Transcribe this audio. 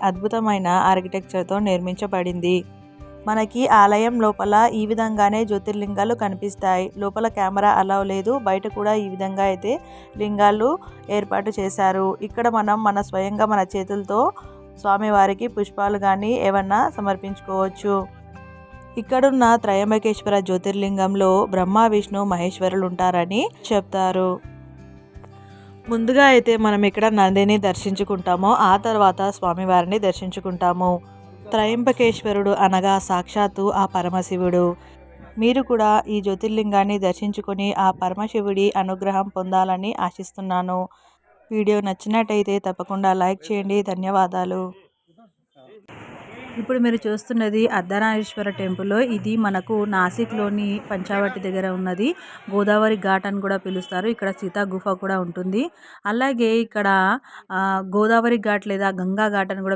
అద్భుతమైన ఆర్కిటెక్చర్తో నిర్మించబడింది. మనకి ఆలయం లోపల ఈ విధంగానే జ్యోతిర్లింగాలు కనిపిస్తాయి. లోపల కెమెరా అలౌ లేదు, బయట కూడా ఈ విధంగా అయితే లింగాలు ఏర్పాటు చేశారు. ఇక్కడ మనం స్వయంగా మన చేతులతో స్వామివారికి పుష్పాలు కానీ ఏమన్నా సమర్పించుకోవచ్చు. ఇక్కడున్న త్రయంబకేశ్వర జ్యోతిర్లింగంలో బ్రహ్మ విష్ణు మహేశ్వరులు ఉంటారని చెప్తారు. ముందుగా అయితే మనం ఇక్కడ నందిని దర్శించుకుంటాము, ఆ తర్వాత స్వామివారిని దర్శించుకుంటాము. త్రయంబకేశ్వరుడు అనగా సాక్షాత్తు ఆ పరమశివుడు. మీరు కూడా ఈ జ్యోతిర్లింగాన్ని దర్శించుకొని ఆ పరమశివుడి అనుగ్రహం పొందాలని ఆశిస్తున్నాను. వీడియో నచ్చినట్టయితే తప్పకుండా లైక్ చేయండి. ధన్యవాదాలు. ఇప్పుడు మీరు చూస్తున్నది అర్ధనారీశ్వర టెంపుల్. ఇది మనకు నాసిక్లోని పంచావటి దగ్గర ఉన్నది. గోదావరి ఘాట్ అని కూడా పిలుస్తారు. ఇక్కడ సీతా గుఫ కూడా ఉంటుంది. అలాగే ఇక్కడ గోదావరి ఘాట్ లేదా గంగా ఘాట్ అని కూడా